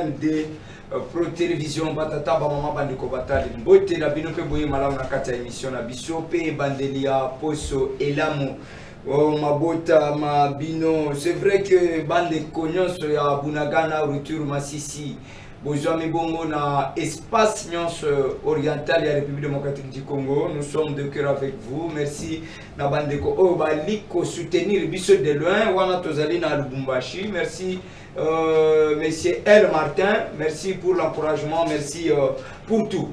AMD Pro Télévision batata ba mama bandiko batali mbote na bino pe boye malamu na kati ya émission na biso pe bandeli ya poso elamu oh mabota mabino. C'est vrai que bande konyonso ya Bunagana retour Masisi besoin bongo na espace nyonso oriental ya République démocratique du Congo. Nous sommes de cœur avec vous. Merci na bandeko o baliko soutenir biso de loin wana tozali na Lubumbashi. Merci Monsieur El Martin, merci pour l'encouragement, merci pour tout.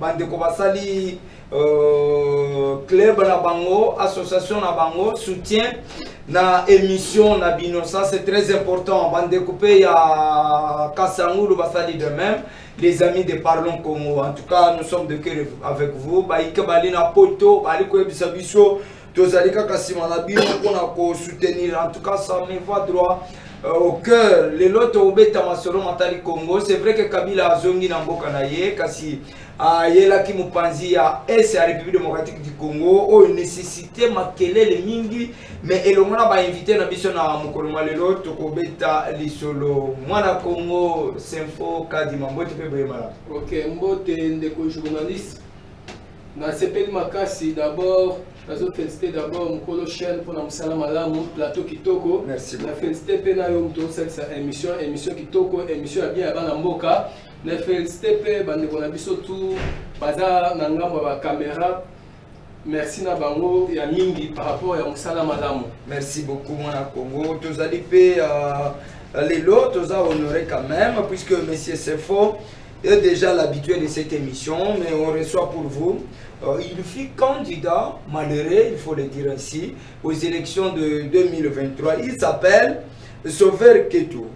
Bandeko basali club na bango, association na bango, soutien na émission na bino, ça c'est très important. Bandeko pe ya Kasangulu basali de même, les amis de Parlons Congo. En tout cas, nous sommes de cœur avec vous. Baïke bali na poto, bali ko ebisa biso, tozalika kasima na bino pona ko soutenir. En tout cas, ça me va droit au cœur. Les loto obeta masolo matali Congo. C'est vrai que Kabila azongi na mboka na ye kasi yela ki mupanzi ya la République démocratique du Congo o nécessité makelele mingi mais elongona ba invité na biso na mukolo malelo to kobeta lisolo mwana Congo Sinfo Kadima mbote pe boyemala. OK, mbote ndeko journaliste na sepeli makasi. D'abord nazo féliciter d'abord mukolo chaîne pour na musala malamu plateau kitoko. Merci beaucoup. Na féliciter pe na yo mto cette émission kitoko, émission ya bien ya bana mboka. Na féliciter pe bandeko na biso tout baza na ngambo ba caméra. Merci na bango ya mingi par rapport ya musala malamu. Merci beaucoup mwana Congo. Tozali pe les lots toza honoré quand même puisque monsieur Sefo est déjà l'habitué de cette émission, mais on reçoit pour vous. Il fut candidat malheureux, il faut le dire ainsi, aux élections de 2023. Il s'appelle Sauveur Keto,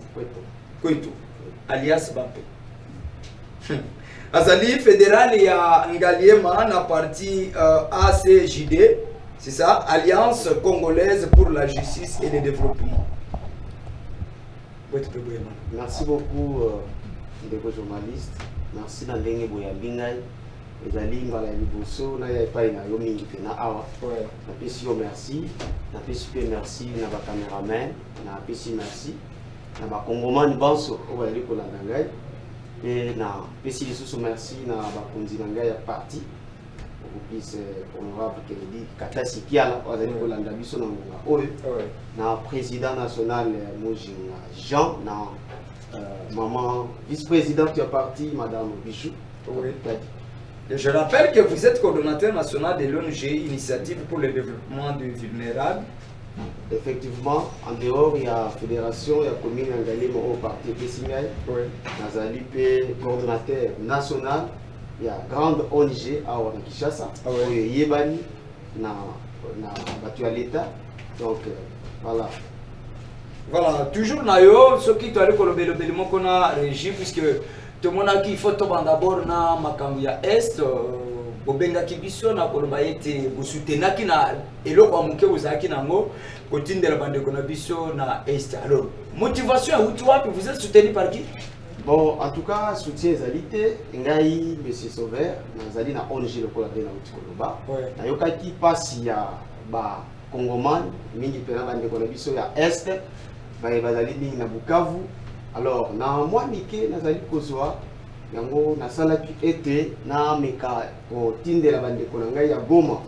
alias Bampé. Azali fédéral et à Ngaliema, na parti ACJD, c'est ça, Alliance Congolaise pour la Justice et le Développement. Merci beaucoup, les journalistes. Merci d'Andenge Boyabingai. Les alliés mbala liboso na ya pa ina yo mingi pe na awa. Na pesi yo merci. Na pesi pe merci na ba cameraman. Na pesi merci. Na ba kongomani banso o ba liko la ngai. Et na pesi lisusu merci na ba konzi ngai ya parti. Au plus honorable Kennedy Katasi Kiala o liko la ndabiso na ngonga oyo. Na président national Mojinga Jean na maman vice-présidente du parti madame Bichou. Je rappelle que vous êtes coordonnateur national de l'ONG Initiative pour le développement des vulnérables. Effectivement, en dehors, il y a la fédération, il y a la commune Angalema au parti Pessingaï. Nazali P, coordonnateur national, il y a grande ONG à Kinshasa. Il y a Yebani, na battu à l'État. Donc, voilà. Voilà, toujours Nayo, ce qui doit être le bélement qu'on a régi, puisque tout le monde a qui faut d'abord na Makambia Est, Bobenga Kibiso, na Kolombayete, Bosutenaki na Elo Kwamuke, Ozaki Nango, Kotine de la bande Konabiso na Est. Alors, motivation à Outuapi, vous êtes soutenu par qui? Bon, en tout cas, soutien Zalité, Ngai, M. Sauveur, Nazali na ONG le Kolabé na Outikoloba. Na Yokaki passe ya ba Congoman, Mingi Pena bande Konabiso ya Est, Bazali Mingi na Bukavu. Alors, na moi Mike nazali kozwa yango nasalaki ete na meka ko tindela bandeko na ngai ya Goma.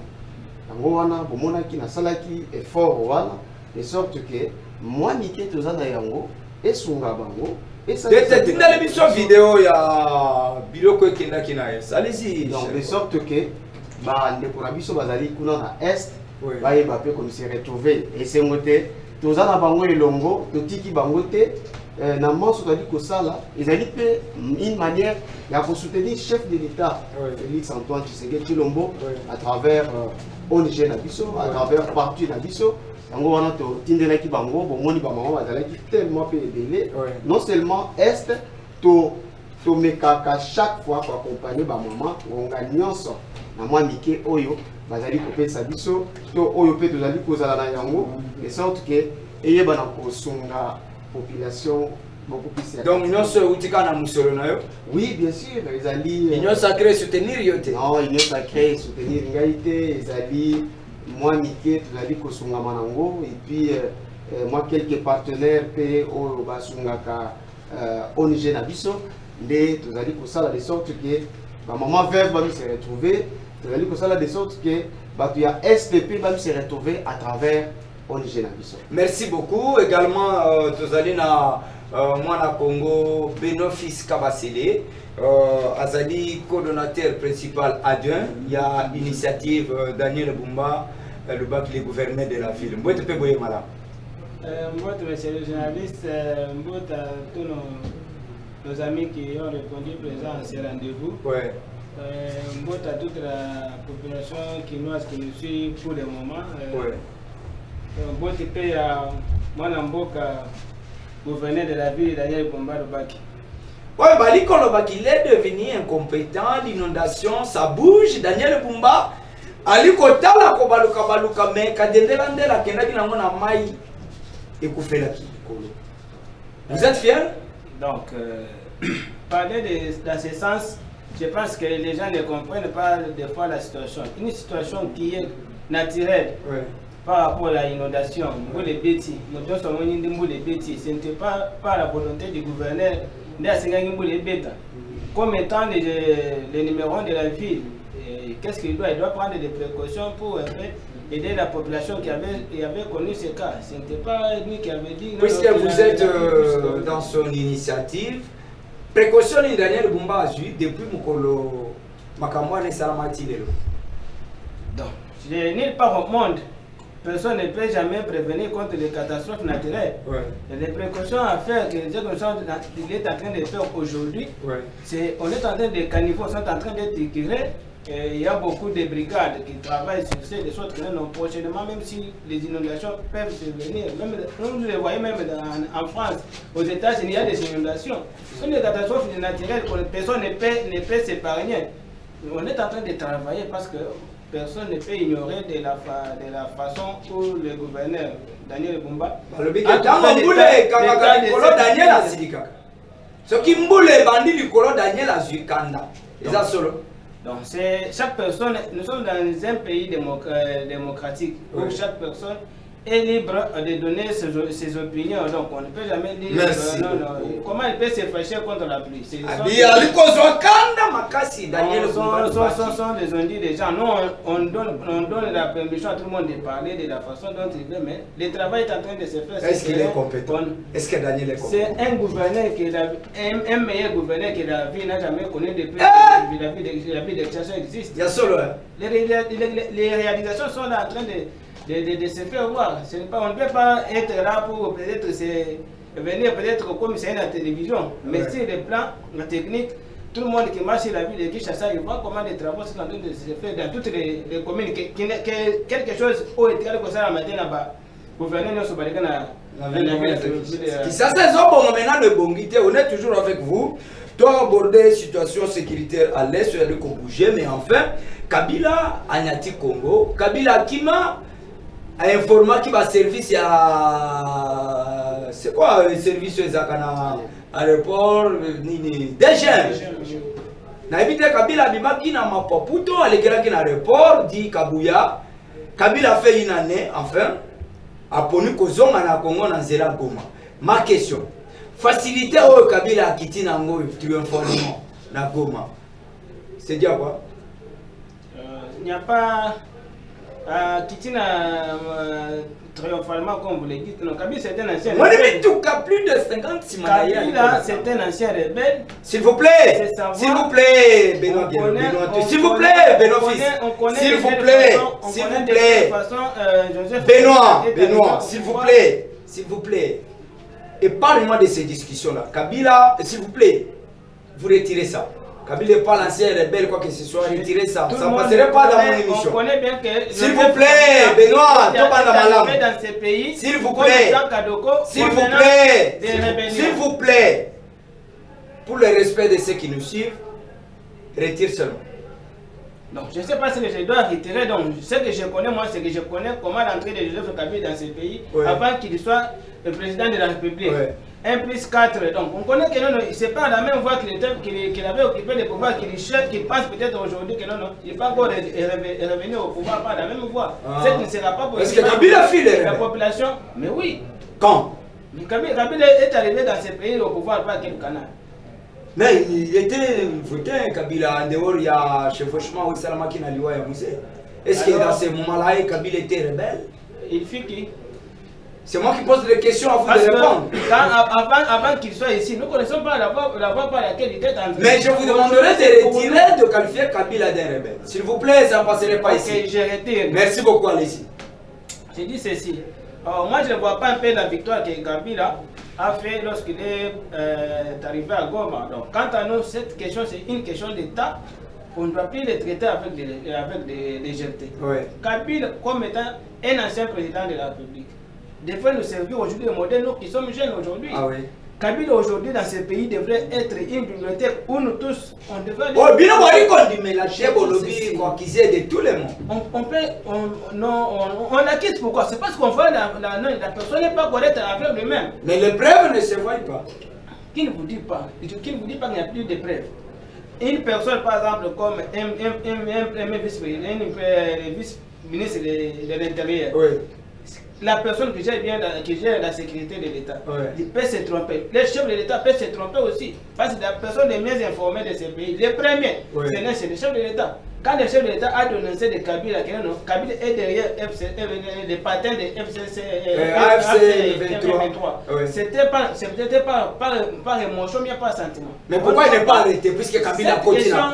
Yango wana bomonaki nasalaki effort wana de sorte que moi Mike tozana yango esunga bango esa tindela biso vidéo ya biloko ekendaki na es. Allez-y. Donc de sorte que ba ndeko na biso bazali kuna na est bayeba pe comme se retrouver esengote tozana bango elongo totiki bango te. Namon Soudali Kosala, ils ont une manière de soutenir le chef de l'État, Félix Antoine Tshisekedi Tshilombo, à travers ONG Nabiso, à travers parti Nabiso. On a Tindelaki Bango, Bomoni Bamama, tellement payé. Non seulement Est, to mekaka chaque fois pour accompagner Bamama, on gagne ensemble. Na moi Mike Oyo, Bazali Kopé Sabiso, to Oyo Pe Tozali Kozala na Yango, de sorte que Eye Banako Songa. Population beaucoup plus. Donc, nous sommes outikana musolo na yo? Oui, bien sûr. Les alliés. Union sacrée soutenir yote? Non, union sacrée soutenir ngaïté. Les alliés, moi, Mike, tu as dit que Songa Manango. Et puis, moi, quelques partenaires, P.O. Basungaka, ONG Nabiso, mais nous allons pour ça de sorte que ma maman veuve va se retrouver, nous allons pour ça de sorte que il y a SPP va se retrouver à travers ONG Nabiso. Merci beaucoup. Également, nous allons moi na Congo Benofis Kabasele, Azali coordonnateur principal adjoint. Il y a initiative Daniel Bumba, le bac le gouverneur de la ville. Moi, tu peux boyer madame. Moi, monsieur le journaliste, moi, tous nos amis qui ont répondu présents à ce rendez-vous. Ouais. Moi, toute la population quinoise qui nous suit pour le moment. Ouais. Moi, tu peux, moi, Namboka, gouverneur de la ville, Daniel Bumba Lobaki. Oui, Bali Kolobaki, il est devenu incompétent, l'inondation, ça bouge. Daniel Bumba, Ali Kotala Kobaluka, mais Kadendelandela, Kenaki Namona Mai, et Koufelaki. Vous êtes fiers? Donc, parler dans ce sens, je pense que les gens ne comprennent pas des fois la situation. Une situation qui est naturelle. Ouais. Par rapport à l'inondation, ce n'était pas par la volonté du gouverneur comme étant le numéro 1 de la ville. Qu'est-ce qu'il doit? Il doit prendre des précautions pour aider la population qui avait connu ce cas. Ce n'était pas lui qui avait dit... Puisque vous êtes dans son initiative, précaution de Daniel Bumba a eu depuis Mokolo Makamouane Salamati. Donc, je n'ai pas au monde. Personne ne peut jamais prévenir contre les catastrophes naturelles. Ouais. Les précautions à faire que les gens il est en train de faire aujourd'hui, ouais. On est en train de caniveaux sont en train d'être tirés. Il y a beaucoup de brigades qui travaillent sur ces sortes que nous prochainement, même si les inondations peuvent survenir. Nous les voyons même en France, aux États-Unis, il y a des inondations. Ce sont des catastrophes naturelles que personne ne peut s'épargner. On est en train de travailler parce que personne ne peut ignorer de la façon où le gouverneur Daniel Bumba donc c'est chaque personne, nous sommes dans un pays démocratique où chaque personne est libre de donner ses opinions, donc on ne peut jamais dire comment il peut se fâcher contre la pluie. Ce sont des ondits des gens. Nous, on donne la permission à tout le monde de parler de la façon dont il veut, mais le travail est en train de se faire. Est-ce qu'il est compétent? Est-ce que Daniel est compétent? C'est un gouverneur qui est un meilleur gouverneur que la ville n'a jamais connu depuis que la ville d'extension existe. Les réalisations sont là en train de se faire voir. On ne peut pas être là pour peut-être venir peut-être comme c'est la télévision, mais sur le plan technique, tout le monde qui marche sur la ville de Kinshasa, il voit comment les travaux sont en train de se faire dans toutes les communes. Quelque chose au été comme ça la matin là-bas. Gouverneur Nelson Balikana. Ça c'est bon maintenant le Bongité, on est toujours avec vous. Toi aborder situation sécuritaire à l'est, il y a de bouger, mais enfin, Kabila Agnati Congo, Kabila Kima a informé qu'il va service à. C'est quoi le service à aéroport DG. Naibite Kabila Bimaki na Mapaputo, Alekeraki na aéroport, dit Kabuya. Kabila fait une année, enfin, a ponu Kozonga na Congo na Zera Goma. Ma question, facilité au Kabila Kiti na Ngo triomphalement na Goma. C'est dire quoi? Il n'y a pas. Kitina triomphalement comme vous le dites, non, Kabila c'est un ancien rebelle. Tout cas plus de 50 Kabila c'est un ancien rebelle. S'il vous plaît, s'il vous plaît, Benoît, s'il vous plaît, Benoît, s'il vous plaît, s'il vous plaît, Benoît, s'il vous plaît, et parlez-moi de ces discussions-là. Kabila, s'il vous plaît, vous retirez ça. Kabila n'est pas l'ancien rebelle, quoi que ce soit, retirez ça. Ça ne passerait pas dans mon émission. S'il vous plaît, Benoît, dans ces pays, s'il vous plaît, s'il vous plaît, s'il vous plaît, pour le respect de ceux qui nous suivent, retire seulement. Donc, je ne sais pas ce que je dois retirer. Donc, ce que je connais, moi, c'est que je connais comment l'entrée de Joseph Kabila dans ces pays avant qu'il soit le président de la République. 1 plus 4. Donc, on connaît que non, c'est pas la même voie qu'il avait occupé le pouvoir, qu'il pense peut-être aujourd'hui que non, il n'est pas encore revenu au pouvoir par la même voie. Ce qui ne sera pas possible. Est-ce que Kabila file la population? Mais oui. Quand? Kabila est arrivé dans ce pays au pouvoir par quel canal? Mais il était voté Kabila en dehors, il y a chevauchement au Salama qui n'a lieu à Moussé. Est-ce que dans ces moments-là, Kabila était rebelle? Il fit qui? C'est moi qui pose des questions à vous de répondre. Avant qu'il soit ici, nous ne connaissons pas la voie par laquelle il était entré. Mais je vous demanderai de retirer, de qualifier Kabila d'un rebelle. S'il vous plaît, ça ne passerait pas ici. Ok, je retire. Merci beaucoup, allez-y. Je dis ceci. Moi, je ne vois pas un peu la victoire que Kabila a fait lorsqu'il est arrivé à Goma. Donc, quant à nous, cette question, c'est une question d'État. On ne doit plus les traiter avec des légèreté. Ouais. Kabila, comme étant un ancien président de la République, devrait nous servir aujourd'hui de modèle, nous qui sommes jeunes aujourd'hui. Ah oui. Kabila aujourd'hui dans ce pays devrait être une bibliothèque où nous tous, on devrait... Oh, bien on dit, mais la chèvre au lobby, quoi, qui sait de tous les mots. On acquitte pourquoi? C'est parce qu'on voit la personne n'est pas correcte avec lui-même. Mais les preuves ne se voient pas. Qui ne vous dit pas? Qui ne vous dit pas qu'il n'y a plus de preuves? Une personne, par exemple, comme un vice-ministre de l'Intérieur, oui. La personne qui gère la sécurité de l'État, ouais. Il peut se tromper. Les chefs de l'État peuvent se tromper aussi. Parce que la personne les mieux informée de ce pays, les premiers, ouais. C'est les chefs de l'État. Quand le chef de l'État a dénoncé de Kabila, Kabila est derrière les patins de AFC 23. Ouais. C'était pas émotion, mais pas sentiment. Mais pourquoi il n'est pas arrêté puisque Kabila continue à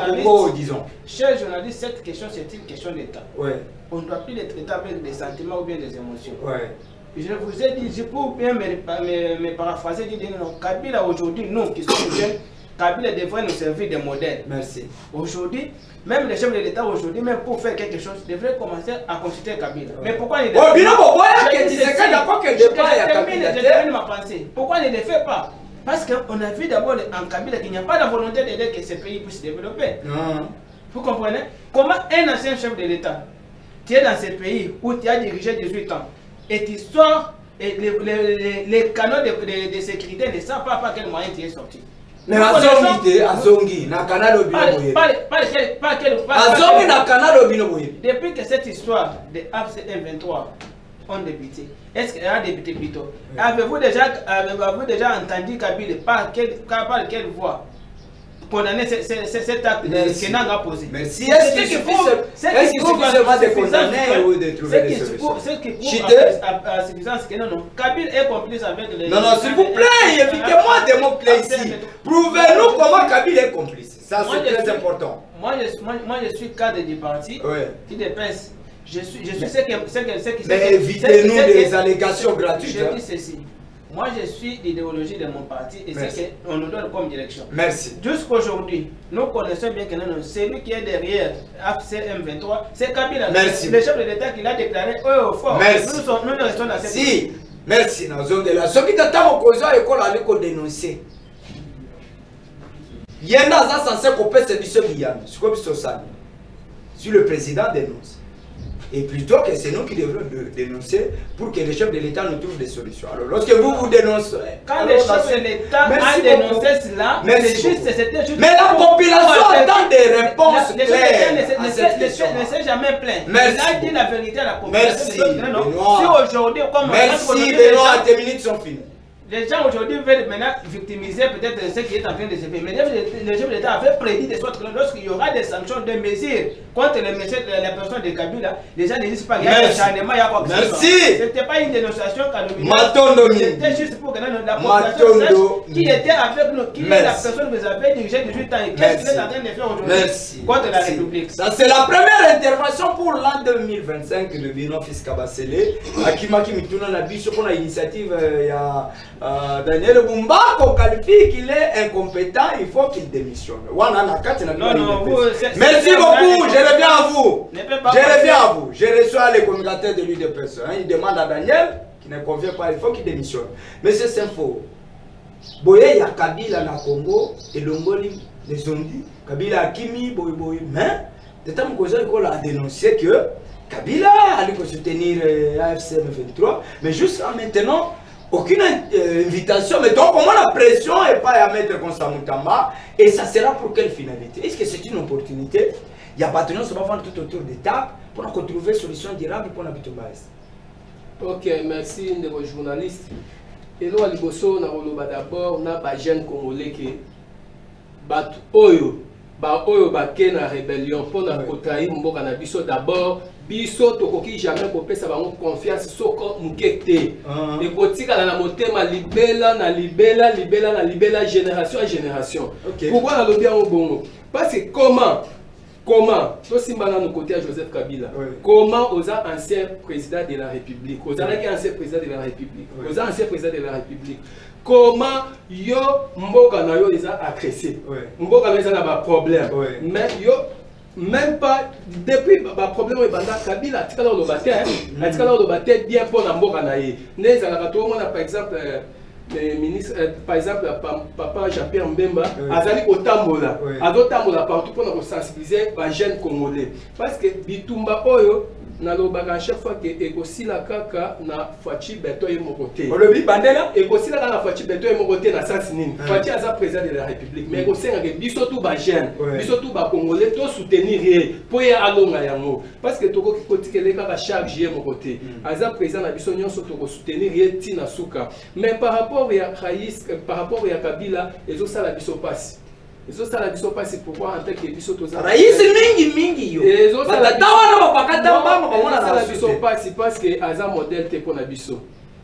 Congo, disons? Chers journalistes, cette question, c'est une question d'État. Ouais. On ne doit plus les traiter avec des sentiments ou bien des émotions. Ouais. Je vous ai dit, je peux bien me paraphraser, dire non, Kabila aujourd'hui, nous qui sommes jeunes, Kabila devrait nous servir de modèle. Merci. Aujourd'hui, même les chefs de l'État aujourd'hui, même pour faire quelque chose, devraient commencer à consulter Kabila. Ouais. Mais pourquoi ils ne Je termine ma pensée. Pourquoi ils ne le font pas? Parce qu'on a vu d'abord en Kabila qu'il n'y a pas la volonté d'aider que ce pays puisse se développer. Vous comprenez? Comment un ancien chef de l'État, tu es dans ce pays où tu as dirigé 18 ans et tu sors et les canaux de sécurité ne savent pas par quel moyen tu es sorti. Mais Azongi, na canal Obinoboye. Azongi na canal Obinoboye. Depuis que cette histoire de AFC M23 ont débuté, est-ce qu'elle a débuté plutôt? Avez-vous déjà entendu Kabila par quelle voie condamner cet acte que Nanga a posé? Merci. Est-ce qu'il suffit seulement de condamner ou de trouver des solutions? Ce qui prouve à suffisance que non, Kabila est complice avec les... Non, s'il vous plaît, évitez-moi des mots-clés ici. Prouvez-nous comment Kabila est complice. Ça, c'est très important. Moi, je suis cadre du parti qui dépense. Je suis ce qui... Mais évitez-nous des allégations gratuites. Je dis ceci. Moi, je suis l'idéologie de mon parti et c'est qu'on nous donne comme direction. Merci. Jusqu'aujourd'hui, nous connaissons bien que celui qui est derrière AFC M23, c'est Kabila. Merci. Le chef de l'État qui l'a déclaré au fort. Merci. Nous restons dans cette... Si. Merci. Dans la zone de la... Ce qui t'attend au cause à l'école, à l'école dénoncer. Il y en a censé couper ce bisou Guyane. C'est comme ça. Si le président dénonce. Et plutôt que c'est nous qui devrons dénoncer pour que les chefs de l'État nous trouvent des solutions. Alors, lorsque vous dénoncez... Quand les chefs de l'État ont dénoncé cela, c'était juste... Mais la population attend des réponses claires ne s'est jamais plaint. Il a dit la vérité à la population. Merci, si aujourd'hui, comme... Merci, Benoît, tes minutes sont finies. Les gens aujourd'hui veulent maintenant victimiser peut-être ce qui est en train de se faire. Mais les chefs de l'État avaient prédit de sorte que lorsqu'il y aura des sanctions, des mesures contre la personne de Kabila, les gens ne disent pas qu'il y a un acharnement, il y a quoi que ce soit. Ce n'était pas une dénonciation calomnieuse. C'était juste pour que la population sache qui était avec nous, qui est la personne que vous avez dirigée 18 ans et qu'est-ce qu'il est en train de faire aujourd'hui contre la République. Ça, c'est la première intervention pour l'an 2025 de Bino Fils Kabasele. Akimaki Mituna Nabi, qu'on a initiative, il y a. Daniel Bumba qualifie qu'il est incompétent, il faut qu'il démissionne. Merci beaucoup, je reviens à vous. Je reçois les communicateurs de l'UDPS. Il demande à Daniel, qui ne convient pas, il faut qu'il démissionne. Mais c'est faux. Boye ya Kabila na Congo, et Longoli, les zombies, Kabila Kimi, Boy. Mais, de temps que j'ai a dénoncé que Kabila allait soutenir AFC M23, mais jusqu'à maintenant, aucune invitation, mais donc comment la pression n'est pas à mettre comme ça Moutamba, et ça sera pour quelle finalité? Est-ce que c'est une opportunité? Il y a pas de nous, ça va vendre tout autour des tables pour trouver une solution durable pour l'habitat. Ok, merci de journaliste. Et là, liboso na koloba d'abord na ba jeune congolais que bat oyo ke na rébellion pour na kotrahi mboka na biso d'abord biso tokoki jamais kopesa bango confiance soko mukete et kotika na motema libela génération à génération. Pourquoi na lobi en bongo? Parce que comment to simbana no côté à Joseph Kabila comment aux anciens présidents de la République aux anciens présidents de la République aux anciens présidents de la République comment yo mboka na yo les a agressés mboka na na ba problème mais yo même pas depuis ba problème e banda Kabila tikala lo bater tikala lo bater bien pour na mboka na ye neza la to mona par exemple le ministre par exemple papa Jean-Pierre Mbemba azali otambola azotambola partout pour sensibiliser les jeunes congolais parce que bitumba oyo na lobaka chaque fois que ekosila kaka na Fachi Beto ye mokote olobi bandela ekosila kaka na Fachi Beto ye mokote na sens nini Fachi aza président de la République mais ekosenga ke biso tout ba jeune biso tout ba congolais to soutenir ye pour ya alonga yango parce que toko kotikele kaka charge ye mokote aza président na biso nyonso toko soutenir ye tina suka mais par rapport ya Raïs par rapport ya Kabila ezo sala biso passe. Eso sala biso passe pourquoi en tant que biso toza Raïs mingi yo ezo sala tawana bakata mbanga bamona sala biso passe parce que aza modèle te pour na biso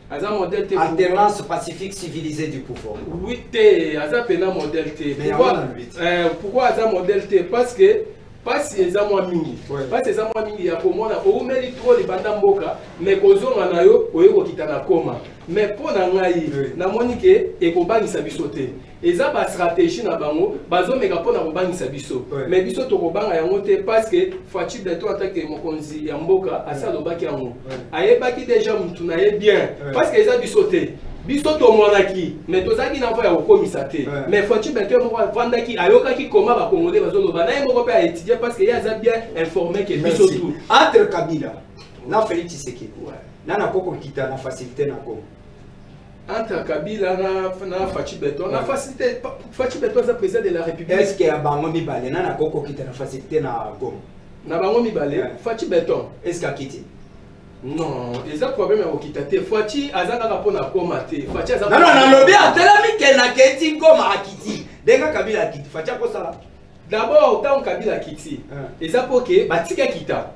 aza modèle te alternance pacifique civilisée du pouvoir oui te aza pena modèle te pourquoi aza modèle te parce que eza mwa mingi parce eza mwa mingi ya komona oumeli trop libanda mboka mais kozonga na yo oyeko kita na koma mais pour na ngai namoni ke ekobangisa biso te eza ba stratégie na bango bazomeka pona kobangisa biso mais biso tokobanga yango te parce que Fachi Beto en tant que mokonzi ya mboka asa lobaki yango ayebaki déjà mutu na ye bien parce que eza biso te biso tomonaki mais tozaki na voie ya kokomisa te mais Fachi Beto moko avandaki ayokaki comment ba congolais bazoloba na ye moko pe a étudier parce que ya za bien informé que biso tout entre Kabila na Félix Tshisekedi na koko kita na facilité na ko entre Kabila na Fachi Beto na facilité Fachi Beto est président de la République est-ce que bango mibale na koko kita na facilité na Goma na bango mibale Fachi Beto est-ce que kiti non ils ont problème à okita te Fachi azaka pona koma te Fachi azaka non na lobi atelami ke na kiti Goma akiti denga Kabila akiti Fachi ko sala d'abord tant Kabila akiti eza poke batika kita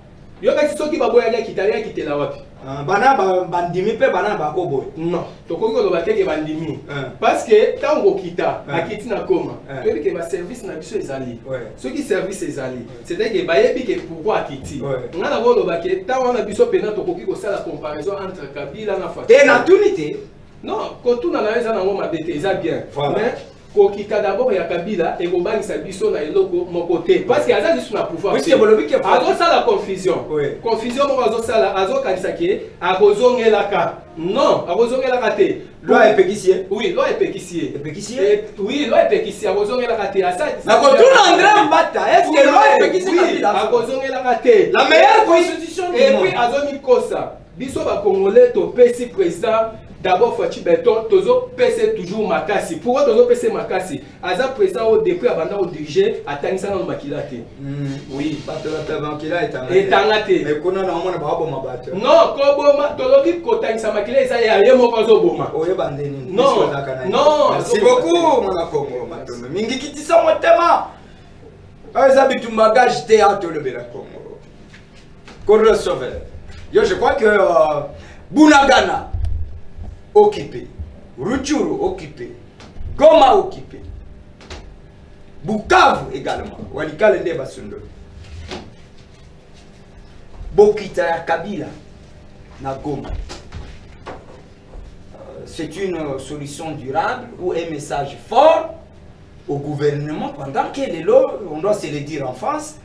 yo kasi soki baboya ya kita ya kitela wapi bana bandimi pe bana bakoboy non tokoki koloba te ke bandimi parce que tango kita akiti na koma toyebi ke ba service na biso ezali soki service ezali c'est-à-dire que bayebi ke pourquoi akiti nga na koloba ke tango na biso pena tokoki kosala comparaison entre Kabila na Fachi te na tunité non kotuna na eza nango mabe te eza bien mais kokita d'abord ya Kabila et kobangisa biso na eloko moko te parce que aza juste na pouvoir azosala confusion moko azosala azokanisa ke akozongelaka non akozongelaka te loi épéquissier oui loi épéquissier oui loi épéquissier akozongelaka te asa na kotuna André Mbata est-ce que loi épéquissier Kabila akozongelaka te la meilleure constitution du monde et puis azomi kosa biso ba congolais to pesi président d'abord Fachi Beto tozo pese toujours makasi pourquoi tozo pese makasi aza président au depuis abanda au diriger atangisa na makilate oui batata makila etangate mais kona na mona ba boma bato non koboma toloki kotangisa makila eza ya ye moko zo boma oye bandeni non merci beaucoup mona Congo matombe mingi kitisa motema eza bitumba gage théâtre le bela Congo Corre Sauver yo je crois que Bunagana occupé, Rutshuru occupé, Goma occupé, Bukavu également, Walikale nde basundo. Bokita ya Kabila na Goma. C'est une solution durable ou un message fort au gouvernement pendant que les lots, on doit se le dire en face,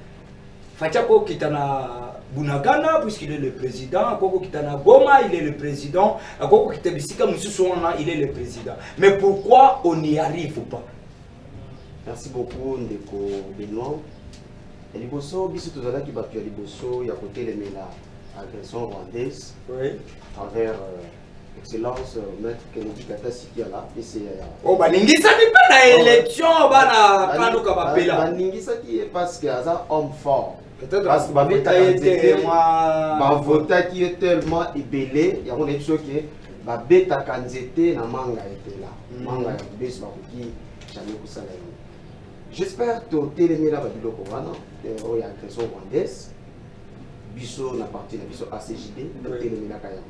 Fatiako Kitana Bunagana, puisqu'il est le président, Koko Kitana Goma, il est le président, Koko Kitabisika Moussousouana, il est le président. Mais pourquoi on n'y arrive pas? Merci beaucoup, Ndeko Benoît. Et Liboso, Bissou Tozala qui battu à Liboso, il y a côté les mélas, agression rwandaise, à travers Excellence, Maître Kennedy Kata Sikiala, PCA. Oh, bah, Ningisa n'est pas la élection, bah, Kanduka Bapela. Ningisa qui est parce qu'il y a un homme fort. Peut-être parce que bavota qui est tellement ébélé, il y a des choses qui babeta kanzete na manga était là. Manga ya bes bakoki jamais kusala. J'espère que télémé la babiloko wana oya agression rwandaise biso na parti na biso ACJD télémé la kaya.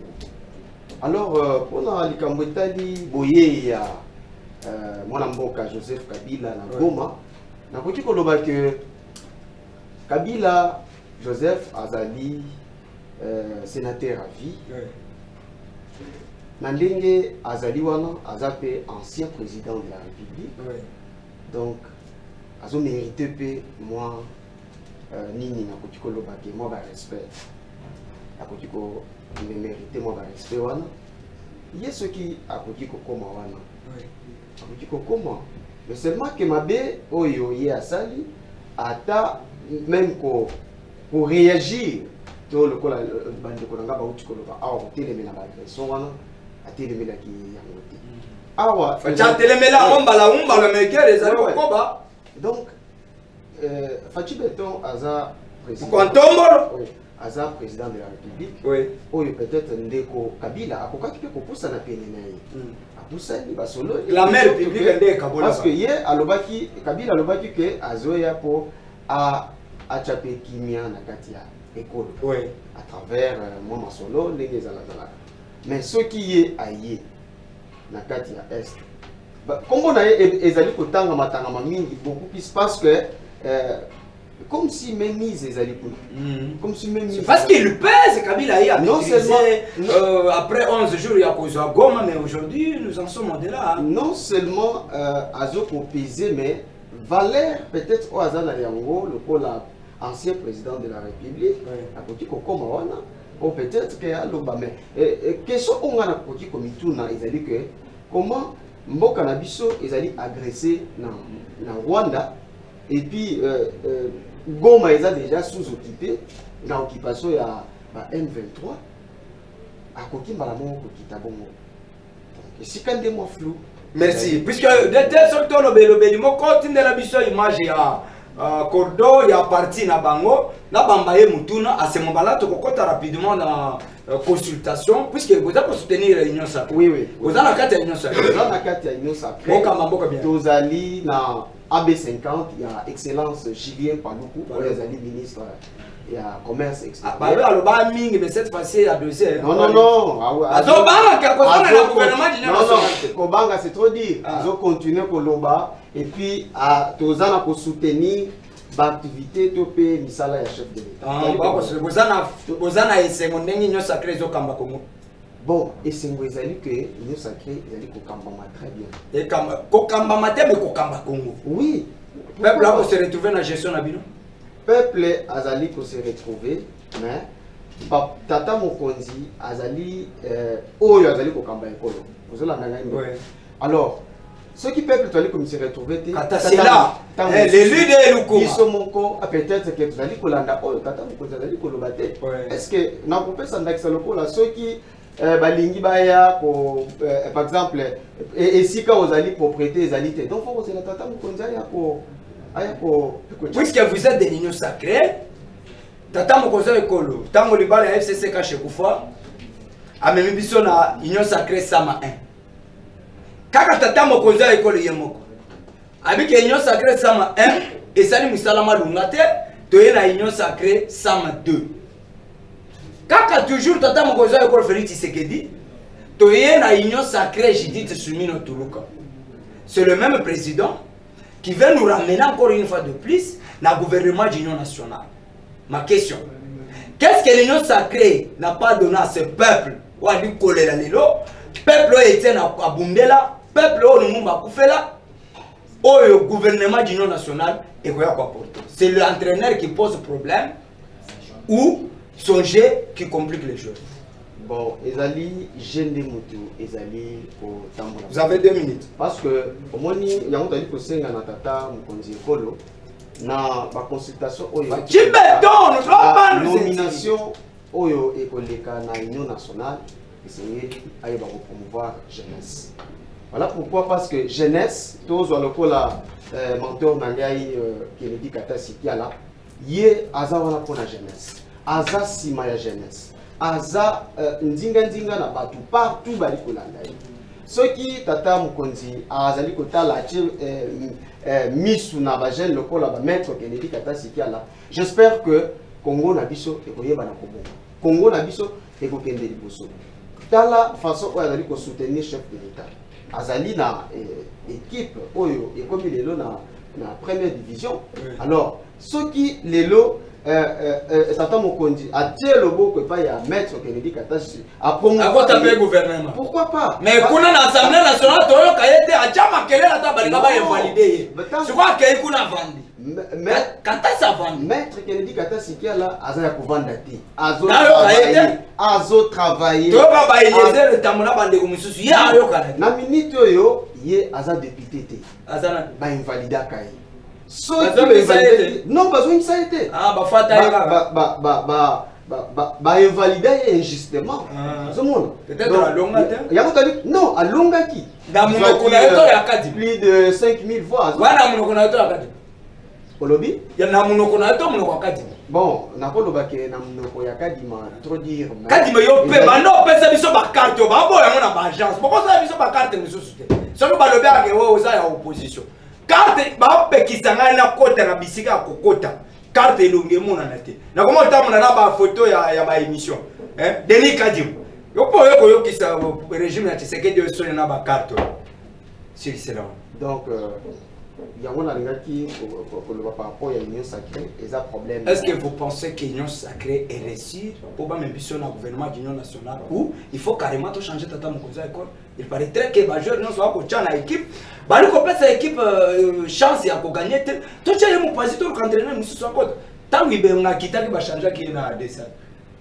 Alors pour na likambo etali boye ya mwana mboka Joseph Kabila na Goma nakoki koloba que Kabila Joseph azali sénateur à vie. Nandenge azali wana azape ancien président de la République. Donc azo mérité pe moi nini nakoki koloba ke moi ba respect. Nakoki ko mérité moi ba respect wana. Yeso ki akoki ko koma wana. Akoki ko koma. Mais seulement que mabe oyo ye asali ata même pour réagir tout le coup la bande konanga ba uti koloba awa telemela ba agression wana atelemela ki yangote awa facha telemela ombala mekere ezali koba donc Fachi Beton aza président Kontombolo aza président de la République oui oyo peut-être ndeko Kabila akokaki pe kopusa na pene na ye apusani ba solo la mère publique ndeka kabola parce que ye alobaki Kabila alobaki que azoya po a achape kimia na kati ya école à travers moi masolo ndenge zala mais ce qui est aye na kati ya est kombo na ezali kotanga matanga mingi beaucoup plus parce que comme si même mise ezali comme si même mise parce qu'il pèse Kabila y a non seulement après 11 jours il y a kozwa Goma mais aujourd'hui nous en sommes au-delà non seulement azoko peser mais valeur peut-être au hasard na yango le kola ancien président de la République a côté kokoma wana ou peut-être que aloba mais question on a côté komituna ezali que comment mboka na biso ezali agressé na Rwanda et puis Goma est déjà sous-occupé na occupation ya M23 a côté malamu ko kitabongo donc si quand des mots flou merci puisque de tel sorte on lobeli mo continue la biso image ya Cordo il y a parti na bango na bambaye mutuna à ce moment-là to kokota rapidement na consultation puisque vous avez soutenir l'union sacrée oui vous avez la carte à l'union sacrée vous avez la carte à l'union sacrée tozali na AB50 il y a excellence Julien Paluku les ali ministre il y a commerce extérieur alors ba mingi mais cette fois-ci à dossier non azobanga ka kozana na gouvernement d'union nationale kobanga c'est trop dire azo continuer koloba et puis à tozana ko soutenir l'activité topé misala ya chef de l'État bozana esengo ndenge union sacrée ezokamba kongo bon esengo ezali que union sacrée ezali kokambama très bien et kokambama te mais kokamba kongo oui peuple là se retrouver na gestion na bino peuple azali ko se retrouver mais tata mokonzi azali oyo azali kokamba ekolo ozolanda ngai alors ceux qui peuple tu comme se retrouver c'est là l'élu de Lukuma ils sont moko peut-être que tu allez kolanda oyo tata mokonzi azali koloba te est-ce que na kopesa ndakisa lokola ceux qui balingi baya ko par exemple et si quand vous allez propriété ezali te donc faut que la tata mokonzi aya ko puisque vous êtes de l'union sacrée tata mokonzi ekolo tango libala ya FCC ka Shekufa amemi biso na union sacrée sama 1 kaka tata mokonzi ekolo yemoko abiki union sacrée sama 1 esali musalama lungate toye na union sacrée sama 2 kaka toujours tata mokonzi ekolo Félix Tshisekedi toye na union sacrée Judith Suminwa Tuluka c'est le même président qui veut nous ramener encore une fois de plus dans le gouvernement d'union nationale. Ma question, qu'est-ce que l'union sacrée n'a pas donné à ce peuple? Ou a dit coller la lelo, peuple était à Bundela, peuple au Koufela, au gouvernement d'union nationale, et quoi porter. C'est l'entraîneur qui pose problème ou son jet qui complique les choses. Bon, Ezali, jeune de Moutou, Ezali, au Tamboula. Vous avez 2 minutes. Parce que, au moins, il y a un peu de senga na tata, Moukonzi Ekolo, na ba consultation, oyo. La nomination, oyo Ekoleka na Union nationale, et c'est ayo ba promouvoir jeunesse. Voilà pourquoi, parce que jeunesse, tous le la mentor Nangai Kennedy Kata Sikiala, Yé, aza wana pour la jeunesse. Aza sima ya jeunesse. Aza ndinga na batu partout bali kolanda. Ceux qui tata mukonzi azali kotala misu na ba jeune lokola ba maître Kennedy Kata Sikiala. J'espère que Congo na biso ekoyeba na kobonga. Congo na biso ekokende liboso. Tala façon oyo azali ko soutenir chef de l'État. Azali na équipe oyo ekomi lelo na première division. Alors ceux qui lelo Tata Mokondi a tiré le beau que pas y a maître Kennedy Kata Sikiala. Gouvernement. Pourquoi pas? Mais quand on a l'Assemblée nationale, Toyo Kayete a déjà marqué la table, il va invalider. Je crois qu'il y a vendu. Quand ça vendu. Maître Kennedy Kata Sikiala a za kovanda te. Azo travailler. To ba ba yeze le tamona bande ko mususu ya yo kana. Na minute yo ye aza député te. Azana ba invalida kai. So non pas une ça été. Ah ba fata ba invalida injustement. Ce monde. Peut-être à longa te. Ya ko non à longa qui. Da munoko na to ya kadi. Plus de 5000 voix. Wana munoko na to ya kadi. Olobi? Ya na munoko na to munoko kadi. Bon, na koloba ke na munoko ya kadi ma trop dire. Kadi me yo pe bando pesa biso ba carte ba bo ya mona ba agence. Boko sa biso ba carte mususu te. Soko ba lobi ake wo oza ya opposition. Carte ba pekisanga na kota na bisika kokota. Carte elonge mona na te. Na komo tamona na ba photo ya ba émission. Denis Kadim. Yo po yo ko yo kisa régime na Tshisekedi yo sone na ba carte. C'est cela. Donc il y a un qui par rapport à l'union sacrée et ça problème. Est-ce que vous pensez que l'union sacrée est réussie pour même ambition au gouvernement de l'union nationale ou il faut carrément tout changer tata mokoza école? Il paraîtrait que les joueurs non soit coach en équipe, bah nous complète cette équipe chance à gagner. Tout ça est mon président tout entraîneur nous soit quoi? Tant qu'il on a quitté qui va changer qui est na dessin.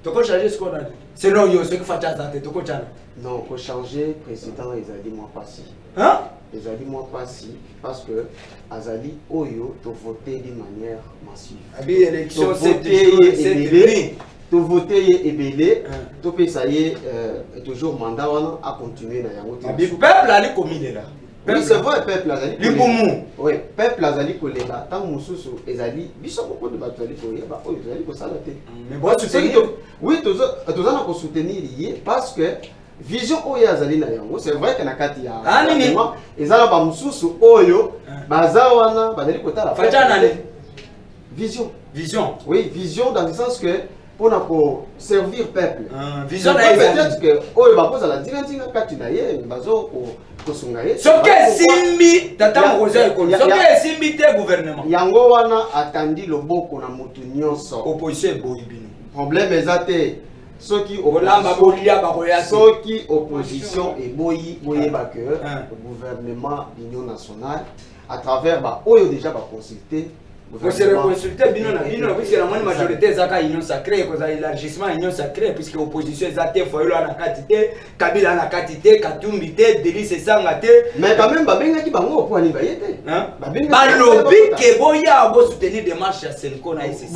Tu peux changer ce qu'on a dit. Selon yo ce qui fait ça tu peux changer. Non, pour changer président ils a dit moi pas si. Hein? Ils ont dit moi pas si parce que Azali Oyo to voter d'une manière massive. Abi élection c'est to voter et belé, to peut ça y est toujours mandat à continuer dans yango. Abi peuple ali commis là. Oui, c'est vrai peuple Azali. Liboumou. Oui, peuple Azali kolela tant mususu ezali biso beaucoup de batali koyeba oyo ezali ko sala te. Mais bon soutenir. Oui, tous na ko soutenir lié parce que vision oyo azali na yango c'est vrai que na kati ya ezala ba mususu oyo baza wana bazali kotala vision oui vision dans le sens que pour na ko servir peuple vision peut-être que oyo bakoza la dinga kati na ye bazo ko sunga ye soke simbi tata mokoza ekolo soke simbi te gouvernement yango wana atandi loboko na mutu nyonso opposition boyibino problème ezate ceux qui opposition et boyi que le gouvernement de l'Union nationale à travers oyo déjà va consulter vous serez consulté bino puisque la majorité zaka union sacrée cause élargissement union sacrée puisque opposition zate foyelo na katité Kabila na katité Katumbi te Délice Sanga te mais quand même babenga ki bango pour ani bayete balobi ke boya bo soutenir démarche ya Senko na ICC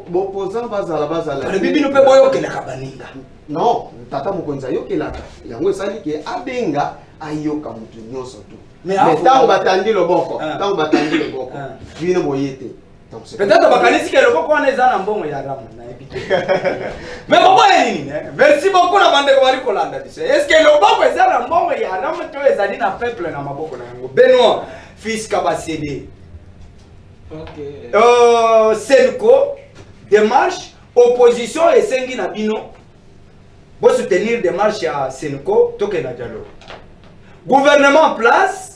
bo posant bazala bino pe boyo ke na kabaninga non tata mokonza yo ke la yango esali ke abenga ayoka mutu nyonso tu mais tant batandi loboko bino boyete peut-être bakanisi ke loboko wana eza na mbongo ya ramu na epite mais babo nini merci beaucoup na bande ko bali kolanda biso est-ce que loboko eza na mbongo ya ramu to ezali na peuple na maboko na yango Benoît fils Kabasede Senko démarche opposition esengi na bino bo soutenir démarche ya Senko toke na dialogue gouvernement en place